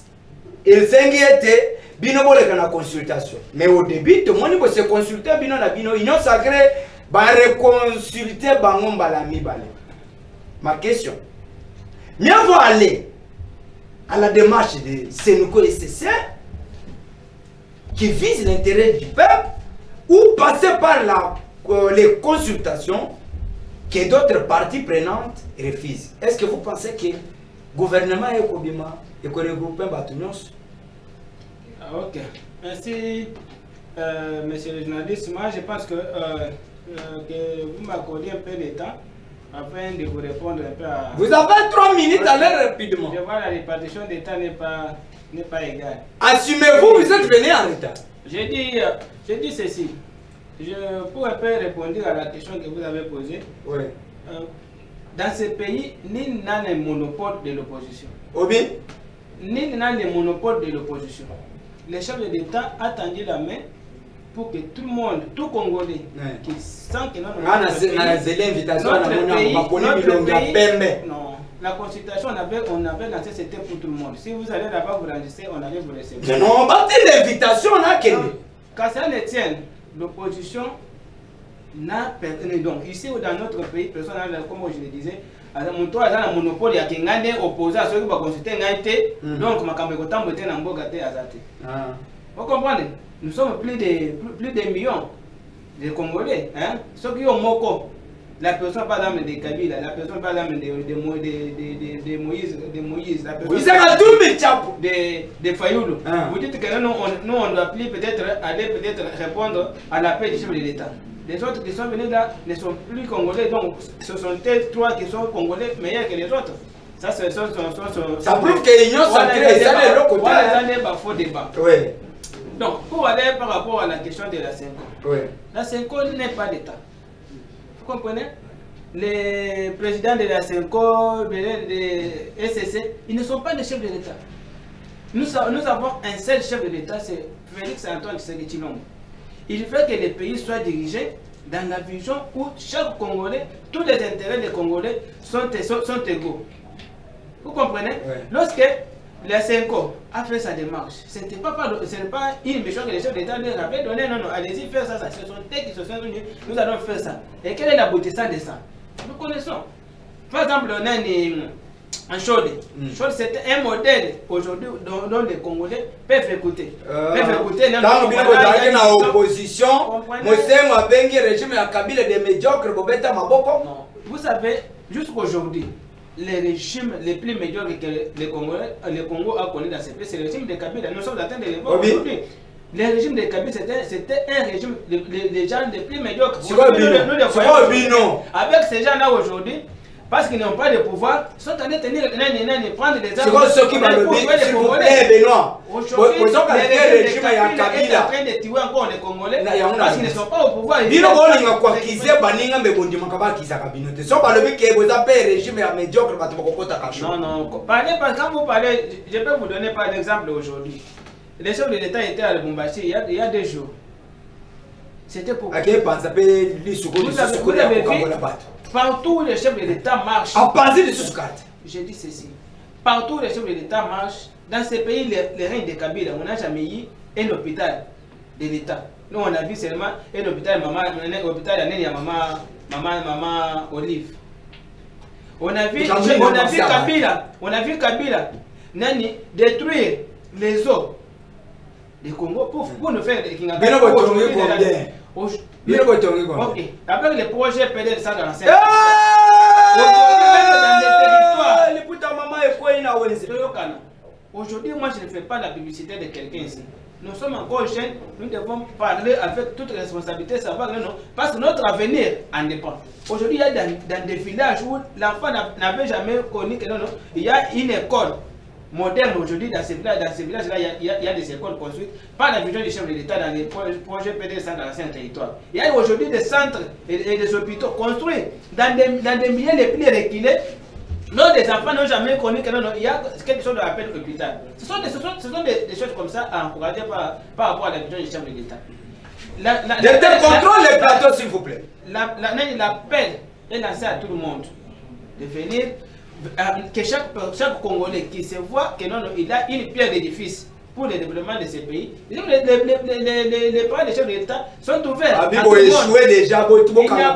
il s'inquiète bino boleka na consultation mais au début tout le monde peut se consulter bino na bino union sacrée ba reconsulter bango mbala mibale ma question mieux vaut aller à la démarche de Senko SSR qui vise l'intérêt du peuple ou passer par les consultations que d'autres parties prenantes refusent. Est-ce que vous pensez que le gouvernement est Kobima et que regroupe Batunios? Ok. Merci, monsieur le journaliste. Moi, je pense que vous m'accordez un peu de temps afin de vous répondre un peu à... Vous avez 3 minutes à l'heure rapidement. Je vois la répartition des temps n'est pas égale. Assumez-vous, vous êtes venu en retard. J'ai dit ceci. Je pourrais un peu répondre à la question que vous avez posée. Oui. Dans ce pays, nul n'a le monopole de l'opposition. Obi? Nul n'a le monopole de l'opposition. Le chef de l'État a tendu la main pour que tout le monde, tout Congolais, qui sent que notre pays, non, la consultation, on avait lancé, c'était pour tout le monde. Si vous allez là-bas vous enregistrer, on allait vous recevoir. Non, on va dire l'invitation, là, quand ça ne tient, l'opposition n'a personne. Donc, ici ou dans notre pays, personne n'a, comme je le disais, mon toit a un monopole, il y a quelqu'un opposé à ceux qui vont consulter un donc, ma caméra est en Boga. Vous comprenez? Nous sommes plus de millions de Congolais. Hein? Ceux qui ont Moko, la personne par l'âme de Kabila, la personne par l'âme de Moïse, la personne de Fayoulou. Vous dites que nous, on doit peut-être aller répondre à l'appel du chef de l'État. Les autres qui sont venus là ne sont plus Congolais, donc ce sont trois qui sont Congolais meilleurs que les autres. Ça, ça prouve que l'Union sacrée, ça est l'autre côté. Voilà, c'est un faux débat. Oui. Donc, pour aller par rapport à la question de la CENCO, la CENCO n'est pas d'État. Vous comprenez? Les présidents de la CENCO, de SCC, ils ne sont pas des chefs de l'État. Nous avons un seul chef de l'État, c'est Félix Antoine Tshisekedi Tshilombo. Il veut que les pays soient dirigés dans la vision où chaque Congolais, tous les intérêts des Congolais sont égaux. Vous comprenez? Lorsque la CENCO a fait sa démarche, ce n'est pas une mission que les chefs d'État leur avaient donné. Non, allez-y faire ça. Ce sont eux qui se sont venus, nous allons faire ça. Et quel est l'aboutissement de ça? Nous connaissons. Par exemple, on a un Chode. Chode, c'était un modèle aujourd'hui dont les Congolais peuvent écouter. Dans l'opposition, Moussem Bengi, régime à Kabila des médiocres, Bobeta Maboko. Non. Vous savez, jusqu'aujourd'hui, les régimes les plus médiocres que le Congo a connu dans ce pays, c'est le régime de Kabila. Nous sommes en train de le voir aujourd'hui. Le régime de Kabila, c'était un régime, les gens les plus médiocres. Avec ces gens-là aujourd'hui, parce qu'ils n'ont pas de pouvoir, ils sont en train de prendre des armes. C'est ceux qui vont le dire, s'il vous plaît, Benoît. Aujourd'hui, le régime de Kabila est en train de tuer encore les Congolais parce qu'ils ne sont pas au pouvoir. Bino bolinga kwa kize baninga mbegondi makaba kiza kabinote. So ba lobi ke boza pe régime ya médiocre batu bakokota kasho. Non, parlez quand vous parlez, je peux vous donner par exemple aujourd'hui. Les chefs de l'État étaient à Lubumbashi il y a 2 jours. C'était pour. Vous avez vu partout où les chefs de l'État marchent. Je dis ceci. Partout où les chefs de l'État marchent, dans ces pays, les règnes de Kabila, on n'a jamais eu un hôpital de l'État. Nous, on a vu seulement un hôpital, maman Olive. On a vu Kabila, détruire les eaux du Congo pour nous faire des ok, avec les projets PD 145. Aujourd'hui, moi je ne fais pas la publicité de quelqu'un ici. Nous sommes encore jeunes, nous devons parler avec toute responsabilité, savoir non, parce que notre avenir en dépend. Aujourd'hui, il y a dans des villages où l'enfant n'avait jamais connu que non, il y a une école moderne aujourd'hui dans ces villages-là, il y a des écoles construites par la vision du chef de l'État dans les projets PD dans l'ancien territoire. Il y a aujourd'hui des centres et des hôpitaux construits dans des milieux les plus reculés. Non, des enfants n'ont jamais connu que non, il y a quelque chose de l'appel hôpital. Ce sont des choses comme ça à encourager par rapport à la vision du chef de l'État. Contrôle les plateaux, s'il vous plaît. L'appel est lancé à tout le monde de venir. Que chaque Congolais qui se voit que non, il a une pierre d'édifice pour le développement de ces pays. Les parents des chefs de l'État sont ouverts. Il n'y a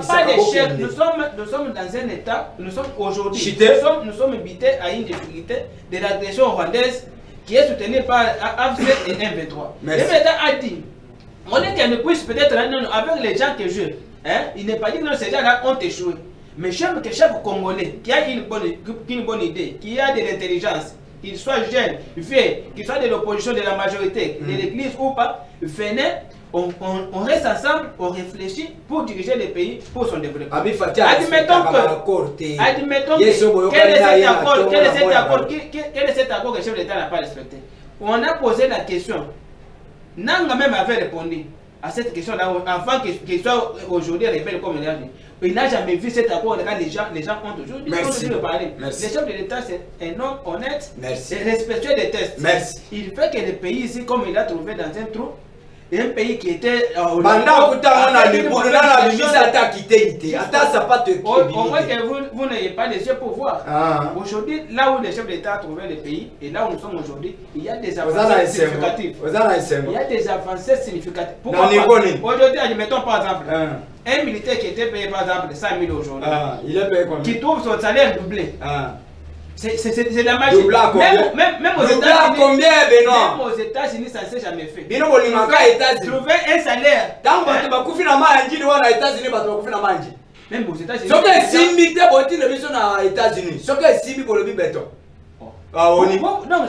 pas d'échec. Nous sommes dans un État, nous sommes aujourd'hui, nous sommes habités à une difficulté de l'agression rwandaise qui est soutenue par AFC et M23. Le État a dit, on est qu'elle ne puisse peut-être, avec les gens qui jouent, il n'est pas dit que ces gens-là ont échoué. Mais chaque Congolais qui a une bonne idée, qui a de l'intelligence, qu'il soit jeune, vieux, qu'il soit de l'opposition, de la majorité, de l'église ou pas, venez, on reste ensemble, on réfléchit pour diriger le pays pour son développement. Admettons que quel est cet accord que le chef de l'État n'a pas respecté. On a posé la question, Nanga même avait répondu. à cette question-là, avant qu'il soit aujourd'hui révélé comme il a dit. Il n'a jamais vu cet accord. Les gens ont toujours dit. Merci. Le chef de l'État, c'est un homme honnête et respectueux des tests. Merci. Il fait que le pays ici, comme il a trouvé dans un trou, un pays qui était au moins que vous n'ayez pas les yeux pour voir. Aujourd'hui, là où le chef d'État a trouvé le pays et là où nous sommes aujourd'hui, il y a des avancées significatives. Il y a des avancées significatives. Pourquoi aujourd'hui, admettons par exemple, un militaire qui était payé par exemple 100 000 aujourd'hui, qui trouve son salaire doublé. C'est la magie. Même aux États-Unis, même aux États-Unis, ça ne s'est jamais fait. Trouver un salaire. Même aux États-Unis. Non,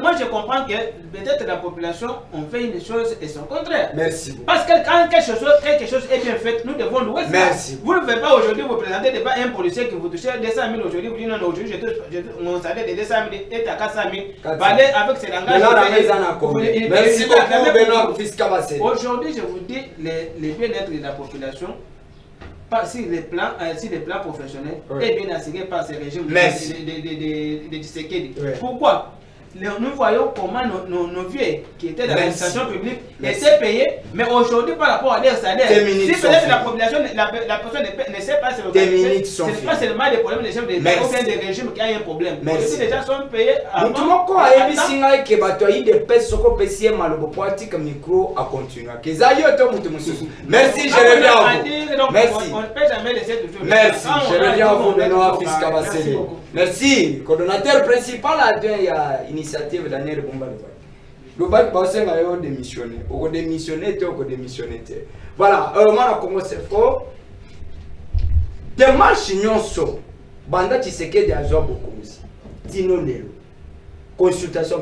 moi je comprends que peut-être la population on fait une chose et son contraire. Merci. Parce que quand quelque chose est bien fait, nous devons louer ça. Merci. Vous ne pouvez pas aujourd'hui vous présenter devant un policier qui vous touche 200 000 aujourd'hui, vous dites non, aujourd'hui mon salaire de 200 000 est à 400 000. Parlez avec ses langages. Merci beaucoup Benoît Fiskabassé. Aujourd'hui je vous dis les bien-être de la population. Si les plans professionnels est bien assuré par ces régimes de Tshisekedi. Pourquoi? Nous voyons comment nos vieux qui étaient dans l'administration publique étaient payés, mais aujourd'hui par rapport à leur salaire, si peut-être la population, la personne ne sait pas se localiser, ce n'est pas seulement des problèmes des chefs d'État ou bien des régimes qui ont un problème. Si les gens sont payés avant, merci, je reviens à vous. Merci. On ne peut jamais laisser toujours. Merci, je reviens à vous Benoît Fiskabassé. Merci, coordonnateur principal à l'initiative Daniel Bomba. Le bac bassin a démissionné. On démissionné, on démissionné. Voilà, moi, comment c'est fort. Démarche nyonso. Banda Tshisekedi a joué beaucoup aussi. Tino Lelo. Consultation.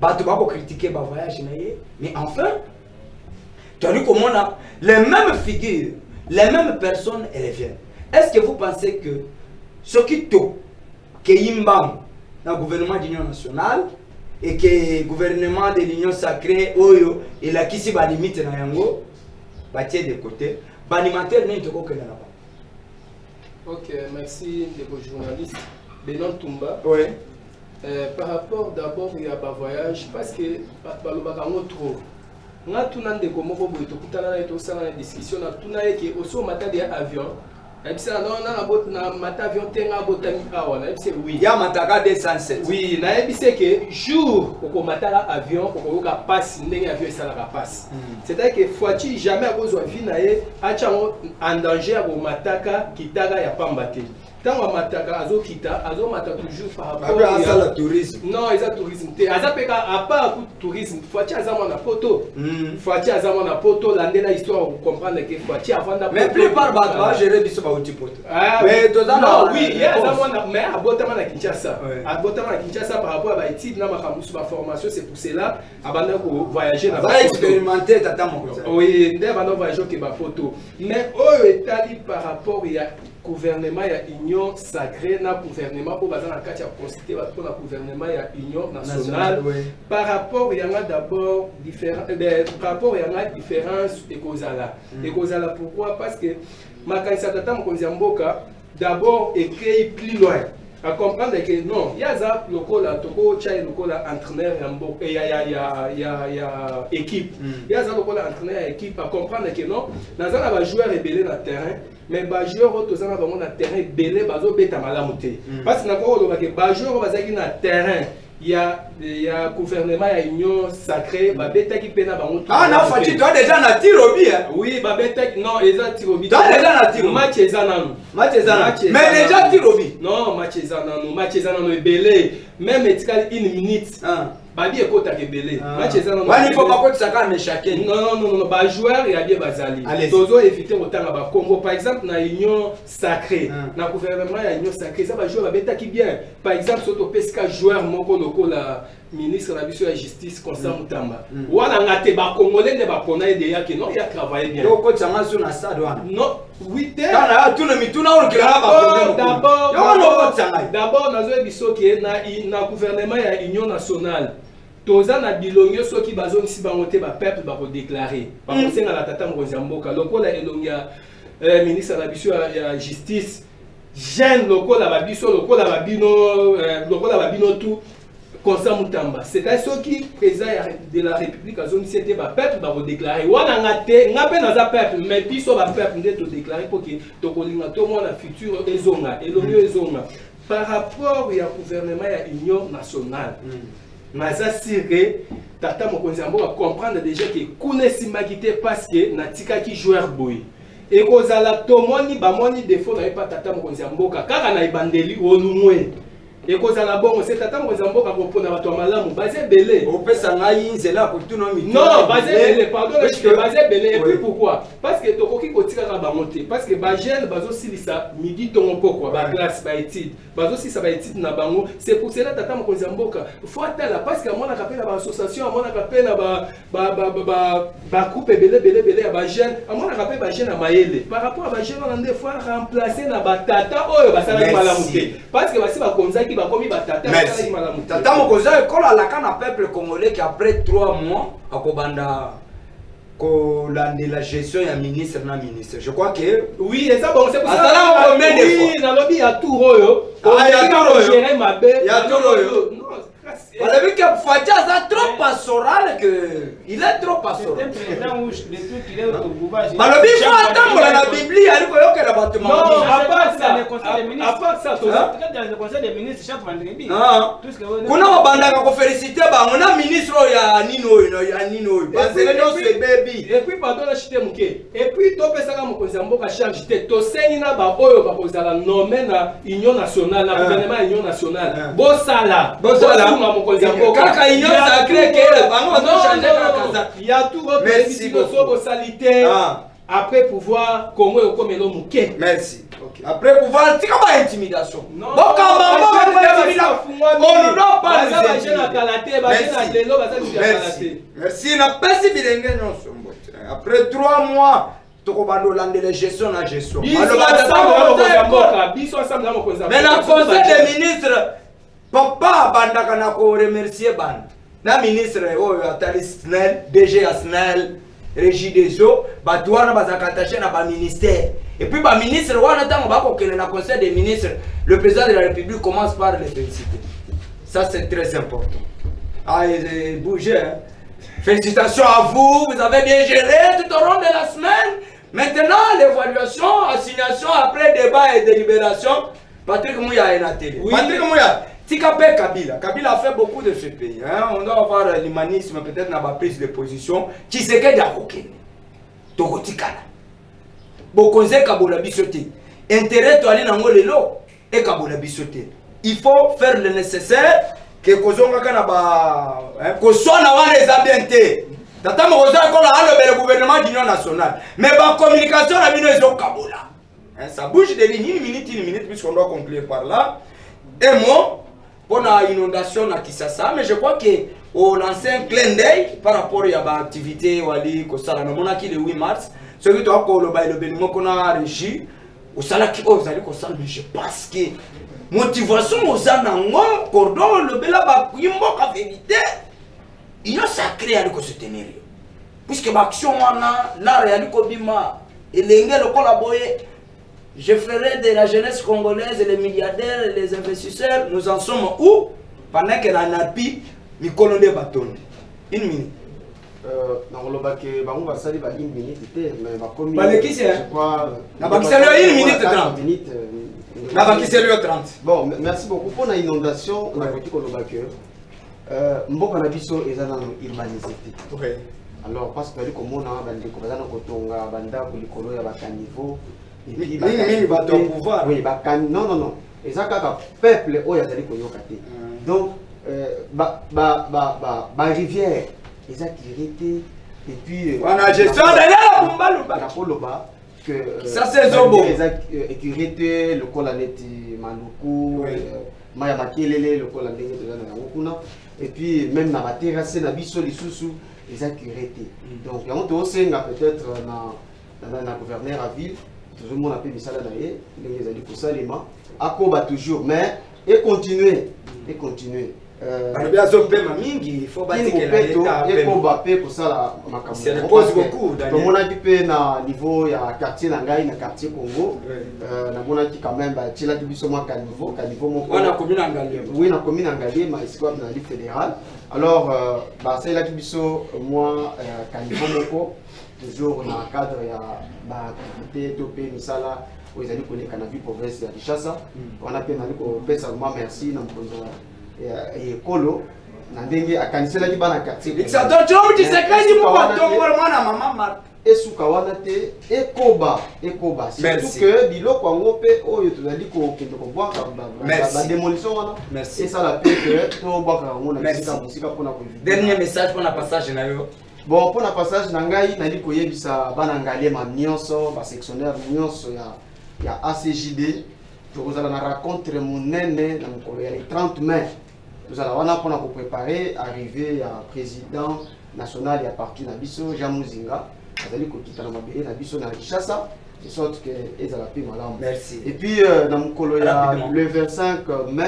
Bato bako critiquer ba voyage naie, mais enfin, tu as vu comment on a les mêmes figures, les mêmes personnes, elles viennent. Est-ce que vous pensez que ce qui tout, que Yimbam, dans le gouvernement de l'Union nationale, et que le gouvernement de l'Union sacrée, Oyo, et la Kisi va limite dans Yango, va tirer de côté, l'animateur n'est pas que là-bas. Ok, merci de vos journalistes. Benon Tumba. Oui. Par rapport d'abord il y a un voyage, parce que balobaka trop. Nga tuna ndeko moko boye tokutana na tosala na discussion na tuna yeke oso mata de avion. Ebisa na mata avion tenga botami awa na ebisa oui. Ya mataka 207. Oui, na ebisa que jour oko mataka avion oko ka passe ndenge avion esala ka passe. C'est-à-dire que fois-ci jamais akozwa vie na ye achango en danger ako mataka kitaka ya pamba te. Tant que mataka azokita azomata toujours par rapport à la tourisme. Non, ils ont tourisme. Azapeka à part tourisme, fois-ci azama na poto. Fois-ci azama na poto, l'année histoire pour comprendre que fois-ci avant da. Mais plupart batwa gérer biso ba outil poto. Mais non, oui, il y a azama mais abotama na Kinshasa. Abotama na Kinshasa par rapport à ba étude na makamusu ba formation, c'est pour cela abanda ko voyager na ba expérimenter tata mon. Oui, ndé abanda voyager ke ba poto. Mais au étali par rapport il y a gouvernement ya union sacrée na gouvernement pour bazana kati ya constituer pour la gouvernement ya union nationale par rapport il y a d'abord différent par rapport il y a différence ekozala pourquoi parce que makanisa tata mokonzi ya mboka d'abord écrit plus loin à comprendre que non il y a ça lokola toko chai lokola entraîneur ya mboka ya équipe il y a ça lokola entraîneur ya équipe à comprendre que non nazana ba joueur rebelle na terrain mais les joueurs qui sont sur le terrain, belé bazo beta malamu te. Parce que les joueurs qui na terrain, il y a gouvernement, il y a union sacrée, beta qui pena bango. Ah non, Fati, toi déjà na tirobi hein. Oui, beta non, ils tirobi. Toi déjà na tirobi. Match ezananu. Mais déjà tirobi. Non, match ezananu belé. Même etikali 1 minute. Babi ekota ke belé. Match ezananu. Il faut pas que ça calme chacun. Non, ba joueur et bien bazali. Tozo éviter autant ba Congo par exemple na union sacrée, na gouvernement ya union sacrée, ça ba joueur beta qui bien. Par exemple soto pesca joueur moko lokola ministre de la justice Constant Mutamba. Wana ngate ba congolais ne ba pona ide ya que non, il a travaillé bien. Donc coach anga sur na stade wana. Non, oui te. Kana tout le mituna on que là ba problème. D'abord nazo biso que na gouvernement ya union nationale. toza na bilongo soki bazongisi bango te ba peuple ba déclarer ba kosenga la tata mokonzi ya mboka lokola elongia ministre na biso ya justice jeune lokola babiso lokola babino tout Constant Moutamba. C'est-à-dire ceux qui président de la République a zone c'était ba peuple ba déclarer wana ngate ngape na za peuple mais biso ba peuple ndeto déclarer pour que to kolinga to mona futur ezonga elongo ezonga par rapport au gouvernement ya union nationale. Naza siré tata mokonzi mboka comprendre déjà que kuna simakité parce que natika ki joueur boy. Et kozala tomoni ba moni défaut na pas tata mokonzi mboka kaka na ibandeli onumwe. Et cause à la bonne, c'est à temps que vous avez pour la tombe, basé belé. Au fait, ça n'a là pour tout le monde. Non, basé belé, pardon, basé belé. Et puis pourquoi? Parce que tu as qui continue à monter. Parce que Bagel, baso si ça midi ton pourquoi, ba glace, ba étude, baso si ça va étude na bango. C'est pour cela que t'attends que vous avez faut attendre parce que moi on a appelé la association, moi on a appelé la coupe belé à Bagel, moi on a appelé Bagel à Maëlle. Par rapport à Bagel, on a des fois remplacer na batata, oh, bah ça va mal monter. Parce que bah si ba konza merci. Tata Mokoza ekola la kana peuple congolais qui après 3 mois à Kobanda la gestion ya ministre na ministre. Je crois que oui, et ça bon c'est pour ça. Ça combien de fois? Oui, na lobby ya tout royo. Ya tout royo. Gérer ma belle. Ya tout royo. On a vu que Fatia est trop pastoral que il est trop pastoral. Alors il faut attendre la Bible, il y a le bâtiment. Non, à part ça, le conseil des ministres chaque vendredi. Kuna mabanda ko féliciter ba on a ministre ya Nino. Parce que baby. Et puis pardon la chité muke. Et puis to pesa ka mokonzi mboka charge te to seni na ba oyo ba kozala nommer na union nationale, na gouvernement union nationale. Bosala. Kaka union sacrée que bango va changer kaka. Il y a tout votre salité. Après pouvoir Congo comme l'homme muke. Merci. Après pouvoir tika ba intimidation. Non. On ne doit pas merci. Na pesi bilenge nyonso. Après 3 mois tokobando lande la gestion na gestion. Mais la conseil des ministres papa bandaka na ko remercier ban. Na ministre oyo atali SNEL, DG ya SNEL, Régie des eaux, batouana bazaka attaché na ba ministère. Et puis ba ministre wana tango bako kele na conseil des ministres, le président de la République commence par les féliciter. Ça c'est très important. Ah, bougez hein. Félicitations à vous, vous avez bien géré tout au long de la semaine. Maintenant, l'évaluation, assignation, après débat et délibération, Patrick Mouya est à la télé. Oui. Patrick Mouya, Tikape Kabila. Kabila a fait beaucoup de ce pays. Hein. On doit avoir l'humanisme, peut-être dans ma prise de position. Tshisekedi a coqué. Togotikana. Bokonze Kabola Bissoté. Intérêt to aller dans le lot et Kabola Bissoté. Il faut faire le nécessaire. Que kozonga kana ba ko sona wana ezabiente tata mokoza ko la le gouvernement d'union nationale mais ba communication na bino ezo kabola ça bouge de ligne une minute puisqu'on doit conclure par là et moi pour la inondation na Kisasa mais je crois que on lance un clin d'œil par rapport à ba activité wali ko sala na monaki le 8 mars celui to ko lo ba le benimo ko na régie au sala ki ozali ko sala mais je pense que motivation aux anangos, cordon, le bel abakimbo, la vérité. Il y a sacré à se tenir. Puisque l'action, la réalité, et l'engel collaborer, je ferai de la jeunesse congolaise, les milliardaires, les investisseurs, nous en sommes où? Pendant que la NAPI, nous colons des bâtons. Une minute. Une minute, bon, merci beaucoup pour l'inondation. On a vécu qu'on Mboka Nabiso est dans l'urbanisé. Alors, parce que comme on a des combattants Kotonga, Banda, Kulikolo, il y a un niveau. Et puis, oui, non. Et ça, quand le peuple, il y a des Koyokate. Donc, rivière, ils ont tiré. Et puis, on a gestion de la Koloba. Ça c'est Zobo. Écurité, le Kolaneti Manuku, Maya Makelele, le Kolandé de la. Et puis, même dans la terrasse, na biso les sous les accuratés. Donc, il y a peut-être dans gouverneur à ville, tout le monde appelle ça là, les gens pour ça, les mains, à combattre toujours, mais et continuer. il faut ça repose beaucoup. On a dit na niveau ya quartier Nangai na quartier Congo. On a dit quand même tu l'as dit niveau on a commune Angalé. Oui, na commune Angalé mais c'est quoi dans la ligue fédérale. Alors c'est là qui moi niveau moko toujours dans le cadre ya activité topé misala où ils allaient connaître la vie province ya Kinshasa. On a fait na merci na mkonzo et Kolo na ndenge akanisela ki bana quartier. Ça donne tu dis secret ni mo tongol mwana maman esuka wana te ekoba surtout que biloko yango pe oyo tozali ko kende ko bwaka ba démolition wana et ça la paix que to bwaka yango na musika pona ko dernier message pour la passage na yo. Bon pour la passage na ngai nali ko yebisa bana ngalé ma nyonso ba sectionnaire nyonso ya ACJD tokozala na rencontre monene na mokolo ya 30 mai. Nous allons pour préparer l'arrivée à président national et à partir de Bisso, Jean Mouzinga. Nous allons quitter la Bisso dans Kinshasa, de sorte que les paix madame. Merci. Et puis le 25 mai,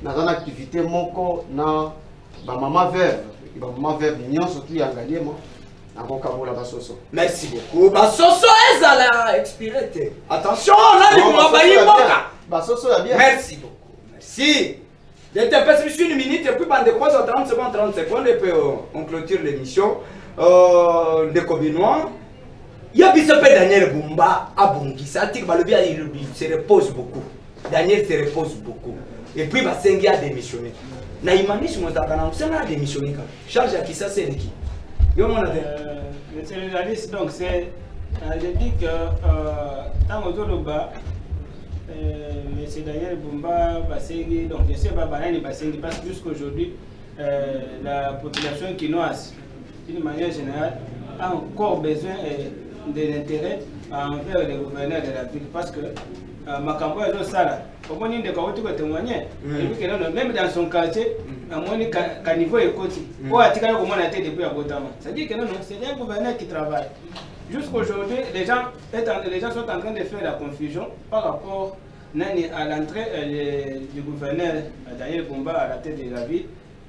nous avons une activité moko na maman veuve. Maman veuve mignon surtout Yangalé moi. Merci beaucoup. Basoso est à la expiré. Attention, là merci beaucoup. Merci. Je te passe une minute et puis bande de 30 secondes et puis on clôture l'émission. De Kobinois. Il y a Bissop Daniel Bumba à Bongi. Ça dit que il se repose beaucoup. Daniel se repose beaucoup. Et puis Basengi a démissionné. Naïmani sur mon takanam, c'est a démissionné. Charge à qui ça c'est qui? Le journaliste donc c'est je dis que dans le bas M. Daniel Bumba Basengi, donc je sais pas Banani Basengi parce que jusqu'aujourd'hui la population quinoise d'une manière générale a encore besoin de l'intérêt envers les gouverneurs de la ville parce que Makambo est au Sala. Au moins, il y a des témoignages. Même dans son quartier, à moins qu'à niveau écoute, ou à Tika, comment on a été depuis à Botama. C'est-à-dire que non, c'est un gouverneur qui travaille. Jusqu'aujourd'hui, les gens sont en train de faire la confusion par rapport à l'entrée du gouverneur Daniel Bumba à la tête de la ville.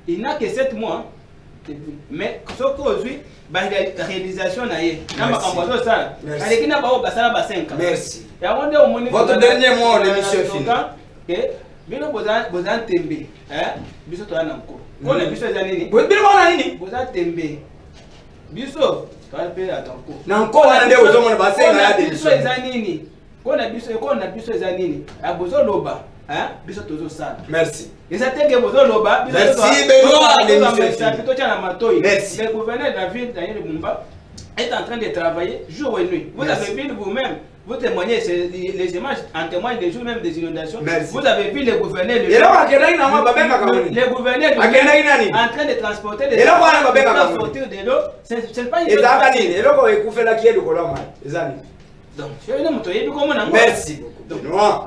Il n'a que 7 mois. Mais ce qu'aujourd'hui, la réalisation est merci. Votre dernier mot, l'émission est finie. Bino bozan tembe, biso to ananko. Kona biso zanini. Bino wana nini? Bozan tembe. Biso to alpe atanko. Nanko wana nde ozomona basenga ya biso zanini. Kona biso zanini. Abozo loba, biso tozo sala. Merci. Merci Benoît. Merci. Le gouverneur de la ville Daniel Bumba est en train de travailler jour et nuit. Vous avez vu vous-même, vous témoignez, les images en témoignent des jours même des inondations. Merci. Vous avez vu les gouverneurs de les gouverneurs en train de transporter des sortir de l'eau. C'est pas une donc, merci beaucoup.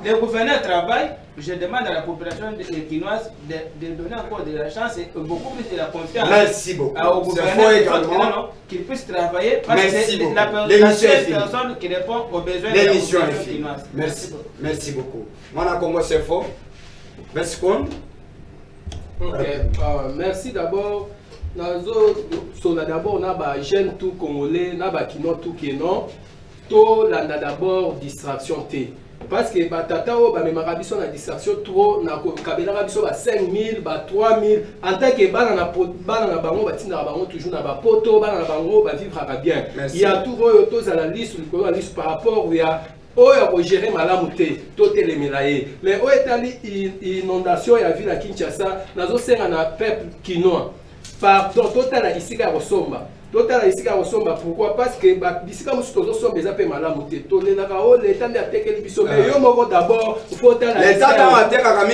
Les gouverneurs travaillent. Je demande à la population quinoise de donner encore de la chance et beaucoup plus de la confiance. Merci beaucoup. Au gouvernement qu'ils puissent travailler parce que c'est la seule personne qui répond aux besoins de la population quinoise. Merci. Merci beaucoup. Mon Congo c'est faux. 20 secondes. Merci d'abord. D'abord, on a jeune tout congolais, on a quinois tout quinois. To landa d'abord distraction T. Parce que batata o ba memaka biso na distraction trop na kabela biso ba 5000 ba 3000 en tant que bana na bango batina bango toujours na ba poto bana na bango ba vivre bien. Il y a tout oyo to la liste la liste par rapport où il y a oyo gérer malamu te to telemela ye. Mais o etali inondation ya ville à Kinshasa nazo senga na peuple quinois. Pardon total ici ka resomba. Total ici à Osomba, pourquoi? Parce que d'ici comme si tous sommes des appels malades, tout les nagao, l'État n'a pas que les bisous, mais d'abord, faut l'État n'a pas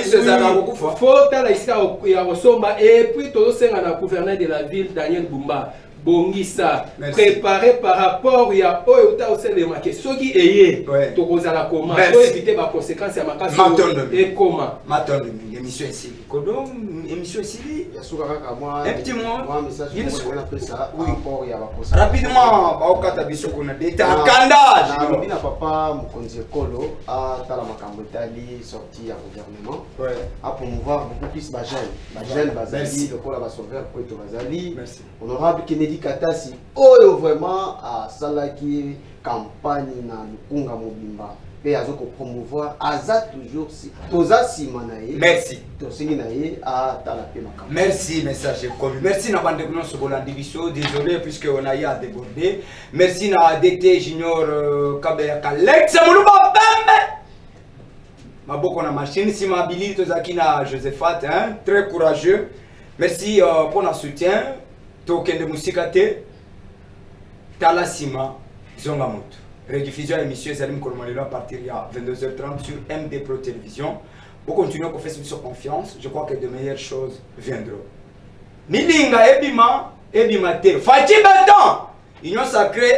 faut ici à Osomba, et puis tous les gouverneur de la ville, Daniel Bumba. bongisa préparé par rapport à Oyota au sein de marqué ce qui est to kozala comment pour éviter les conséquences à makasi et comment maintenant émission ici Kodo émission ici un petit mot rapidement baokata biso kuna data kanda na papa mokonzi ekolo a tala makambo etali sorti ya gouvernement a promouvoir beaucoup plus bajeunes bazali lokola ba sauveur kweto bazali honorable Kennedy Katasi oyo vraiment a salaki campagne na lukunga mobimba pe azoko promouvoir aza toujours si toza simanaye merci to singi naye a tala pe makambo merci message comme merci na bande kuno sobolandi biso désolé puisque on a eu à déborder merci na DT junior Kabeya Kalex Muluba Bembe maboko na machine simabili tozaki na Josephat hein très courageux merci pour notre soutien token de musikate talasima zonga moto rediffusion émission Zalim Kolomalelo à partir de 22h30 sur MD Pro Télévision. Pour continuer à faire sur confiance, je crois que de meilleures choses viendront. Nilinga ebima te. Fati Beton, union sacrée.